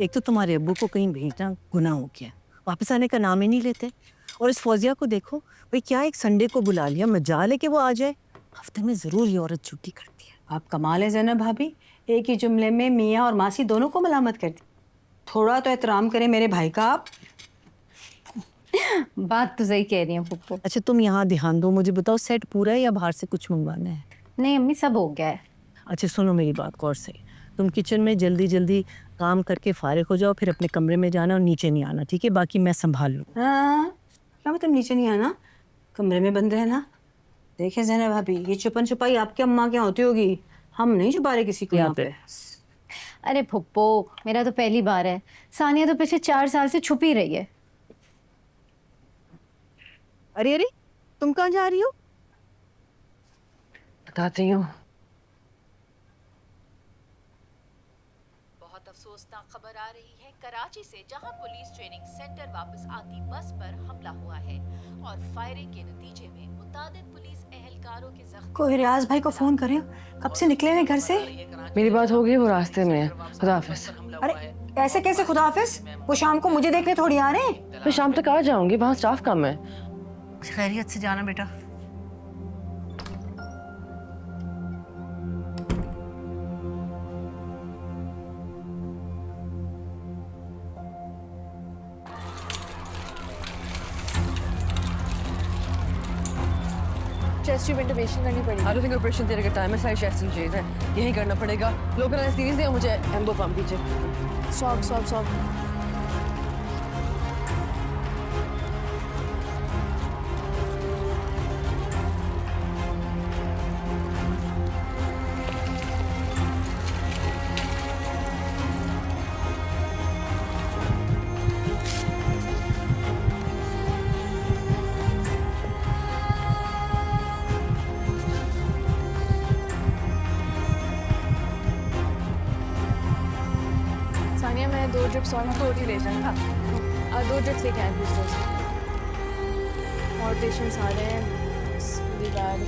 एक तो तुम्हारे अब्बू को कहीं भेजना गुनाह हो गया, वापस आने का नाम ही नहीं लेते। और इस फौजिया को देखो भाई, क्या एक संडे को बुला लिया, मजाल है कि वो आ जाए। हफ्ते में जरूर ये औरत छुट्टी करती है। आप कमाल है ज़ैनब भाभी, एक ही जुमले में मियाँ और मासी दोनों को मलामत कर दी। थोड़ा तो एहतराम करें मेरे भाई का आप। बात तो सही कह रही हैं पुप्पो। अच्छा तुम यहाँ ध्यान दो, मुझे बताओ सेट पूरा है या बाहर से कुछ मंगवाना है? नहीं अम्मी, सब हो गया है। अच्छा सुनो मेरी बात गौर से, तुम किचन में जल्दी जल्दी काम करके फारिग हो जाओ, फिर अपने कमरे में जाना और नीचे नहीं आना, ठीक है? बाकी मैं संभाल लूँ। हाँ, क्या मतलब नीचे नहीं आना, कमरे में बंद रहना? देखिए ज़ैनब भाभी, ये छुपन छुपाई आपकी अम्मा क्या होती होगी, हम नहीं छुपा रहे किसी को यहाँ पे। अरे पुप्पो, मेरा तो पहली बार है। सानिया तो पिछले 4 साल से छुप ही रही है। अरे अरे, तुम कहाँ जा रही हो? बताती हूँ। बहुत अफसोसनाक खबर आ रही है कराची से, जहां पुलिस ट्रेनिंग सेंटर वापस आती बस पर हमला हुआ है और फायरिंग के नतीजे में मुतादिद पुलिस एहलकारों के जख्मी। कोई रियाज भाई को फोन करें, कब से निकले हुए घर से? मेरी बात हो गई, वो रास्ते में है। खुदा हाफिज। अरे ऐसे कैसे खुदा हाफिज, वो शाम को मुझे देखने थोड़ी आ रहे हैं। मैं शाम तक आ जाऊंगी, वहाँ स्टाफ कम है। खैरियत से जाना बेटा। चेस्ट ट्यूब इंटरवेंशन करनी पड़ेगी। आई डोंट थिंक ऑपरेशन तेरे का टाइम है, सारी चेस्ट चीज है, यही करना पड़ेगा। लोकल एनेस्थीसिया मुझे एम्बो पंप दीजिए। सॉब। सानिया, मैं 2 ड्रिप्स और ही ले जाऊँगा। 2 ड्रिप्स लेके आए बूस्टर से। और पेशेंट्स आ रहे हैं, It's really bad।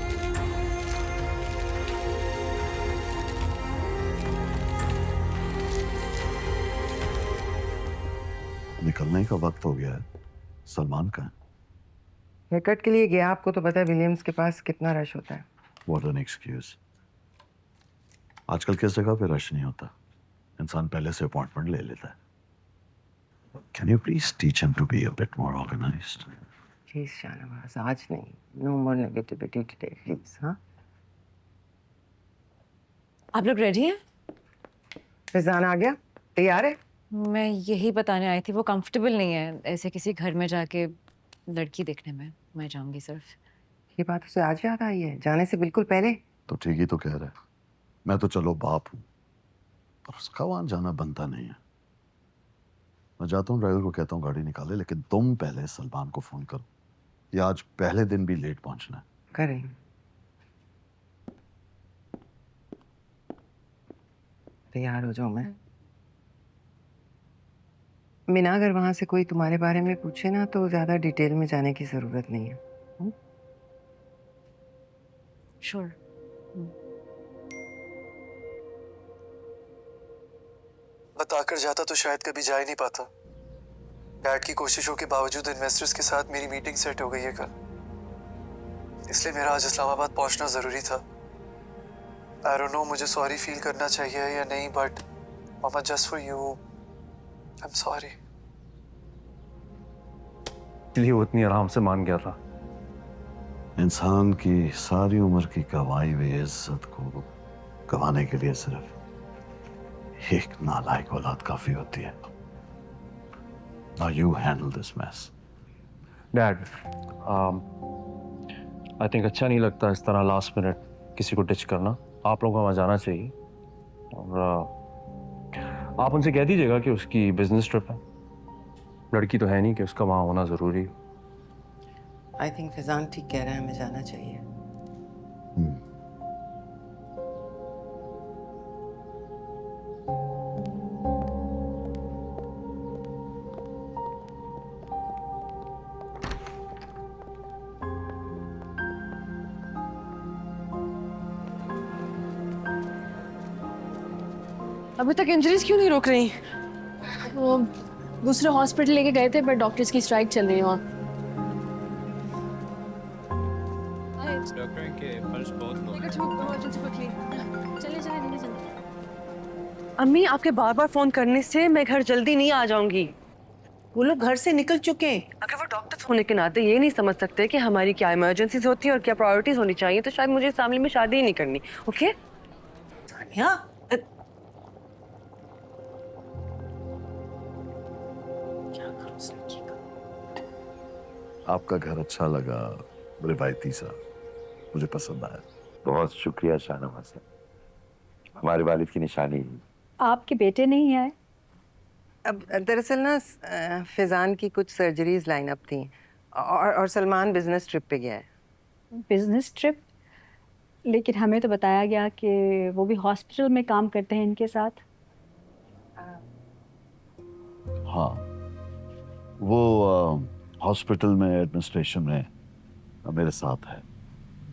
निकलने का वक्त हो गया है। सलमान का हेयर कट के लिए गया, आपको तो पता है विलियम्स के पास कितना रश होता है। What an excuse. आजकल किस जगह पे रश नहीं होता, इंसान पहले से अपॉइंटमेंट ले लेता है। Can you please teach him to be a bit more organised? Please Shahnawaz, आज नहीं, no more negativity today please. हाँ, आप लोग रेडी हैं? फिजान आ गया, तैयार है? मैं यही बताने आई थी, वो कंफर्टेबल नहीं है ऐसे किसी घर में जाके लड़की देखने में। मैं जाऊंगी सिर्फ। ये बात उसे आज याद आई है, जाने से बिल्कुल पहले। तो ठीक ही तो कह रहा है, मैं तो चलो बाप हूं, पर उसका वहां जाना बनता नहीं है। मैं जाता हूँ, ड्राइवर को कहता हूँ गाड़ी निकाले, लेकिन तुम पहले सलमान को फोन करो, या आज पहले दिन भी लेट पहुंचना है। करें। तैयार हो जाओ। मैं मीना, अगर वहां से कोई तुम्हारे बारे में पूछे ना तो ज्यादा डिटेल में जाने की जरूरत नहीं है। श्योर। बताकर जाता तो शायद कभी जा ही नहीं पाता। डैड की कोशिशों के बावजूद इन्वेस्टर्स के साथ मेरी मीटिंग सेट हो गई है कल, इसलिए मेरा आज इस्लामाबाद पहुंचना जरूरी था। आई डोंट नो मुझे सॉरी फील करना चाहिए या नहीं, but mama just for you I am sorry. इसलिए वो इतनी आराम से मान गया था। इंसान की सारी उम्र की कमाई हुई इज्जत को गंवाने के लिए सिर्फ एक नालायक औलाद काफी होती है। Now you handle this mess. Dad, I think अच्छा नहीं लगता इस तरह लास्ट मिनट किसी को डिच करना। आप लोगों को वहाँ जाना चाहिए, और आप उनसे कह दीजिएगा कि उसकी बिजनेस ट्रिप है, लड़की तो है नहीं कि उसका वहाँ होना जरूरी है। आई थिंक फिजान ठीक कह रहा है, हमें जाना चाहिए। अभी तक इंजरीज क्यों नहीं रोक रही? वो दूसरे हॉस्पिटल लेके गए थे, पर डॉक्टर्स की स्ट्राइक चल रही है वहाँ। अम्मी, आपके बार बार फोन करने से मैं घर जल्दी नहीं आ जाऊंगी। वो लोग घर से निकल चुके हैं। अगर वो डॉक्टर्स होने के नाते ये नहीं समझ सकते कि हमारी क्या इमरजेंसीज होती है और क्या प्रायोरिटीज होनी चाहिए, तो शायद मुझे इस फैमिली में शादी ही नहीं करनी। ओके? सानिया, आपका घर अच्छा लगा, रिवायती सा, मुझे पसंद आया। बहुत शुक्रिया शाहनवाज साहब, हमारे वालिद की निशानी। आपके बेटे नहीं आए? अब दरअसल ना फैज़ान की कुछ सर्जरीज लाइन अप थी और सलमान बिजनेस ट्रिप पे गया है। Business trip? लेकिन हमें तो बताया गया कि वो भी हॉस्पिटल में काम करते हैं इनके साथ। हाँ, वो हॉस्पिटल में एडमिनिस्ट्रेशन में मेरे साथ है,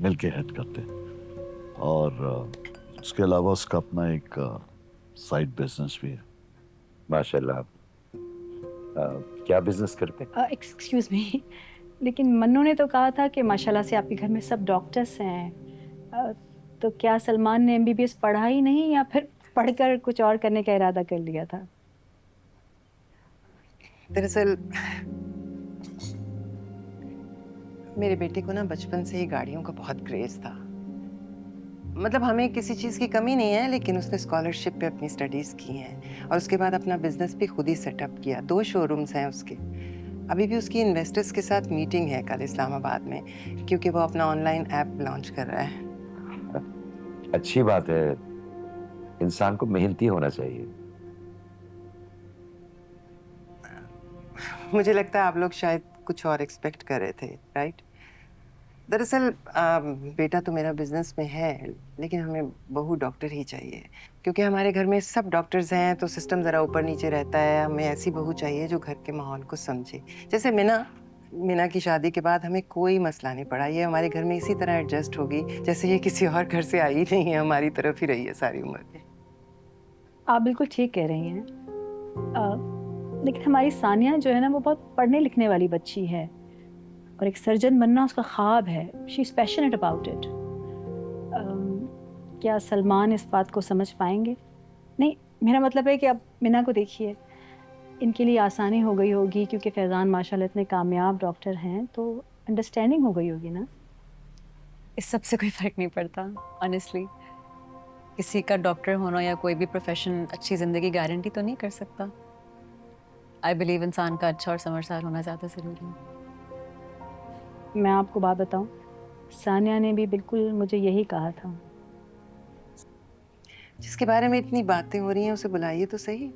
मिलके हेड करते हैं। और उसके अलावा उसका अपना एक साइड बिजनेस भी है। माशाल्लाह। क्या बिजनेस करते हैं? एक्सक्यूज मी, लेकिन मन्नू ने तो कहा था कि माशाल्लाह से आपके घर में सब डॉक्टर्स हैं। तो क्या सलमान ने MBBS पढ़ा ही नहीं, या फिर पढ़कर कुछ और करने का इरादा कर लिया था? दरअसल मेरे बेटे को ना बचपन से ही गाड़ियों का बहुत क्रेज था। मतलब हमें किसी चीज़ की कमी नहीं है, लेकिन उसने स्कॉलरशिप पे अपनी स्टडीज़ की हैं और उसके बाद अपना बिजनेस भी खुद ही सेटअप किया। 2 शोरूम्स हैं उसके। अभी भी उसकी इन्वेस्टर्स के साथ मीटिंग है कल इस्लामाबाद में, क्योंकि वो अपना ऑनलाइन ऐप लॉन्च कर रहा है। अच्छी बात है, इंसान को मेहनती होना चाहिए। मुझे लगता है आप लोग शायद कुछ और एक्सपेक्ट कर रहे थे, राइट? दरअसल बेटा तो मेरा बिजनेस में है, लेकिन हमें बहू डॉक्टर ही चाहिए, क्योंकि हमारे घर में सब डॉक्टर्स हैं तो सिस्टम ज़रा ऊपर नीचे रहता है। हमें ऐसी बहू चाहिए जो घर के माहौल को समझे। जैसे मीना की शादी के बाद हमें कोई मसला नहीं पड़ा। ये हमारे घर में इसी तरह एडजस्ट होगी जैसे ये किसी और घर से आई नहीं है, हमारी तरफ ही रही है सारी उम्र। आप बिल्कुल ठीक कह रही हैं। लेकिन हमारी सानिया जो है ना, वो बहुत पढ़ने लिखने वाली बच्ची है और एक सर्जन बनना उसका ख्वाब है। She is passionate about it. क्या सलमान इस बात को समझ पाएंगे? नहीं, मेरा मतलब है कि अब मीना को देखिए, इनके लिए आसानी हो गई होगी क्योंकि फैज़ान माशाल्लाह इतने कामयाब डॉक्टर हैं, तो अंडरस्टैंडिंग हो गई होगी ना। इस सब से कोई फ़र्क नहीं पड़ता ऑनेस्टली। किसी का डॉक्टर होना या कोई भी प्रोफेशन अच्छी ज़िंदगी गारंटी तो नहीं कर सकता। आई बिलीव इंसान का अच्छा और समझदार होना ज़्यादा ज़रूरी है। मैं आपको बात बताऊं, सानिया ने भी बिल्कुल मुझे यही कहा था। जिसके बारे में इतनी बातें हो रही हैं उसे बुलाइए तो सही।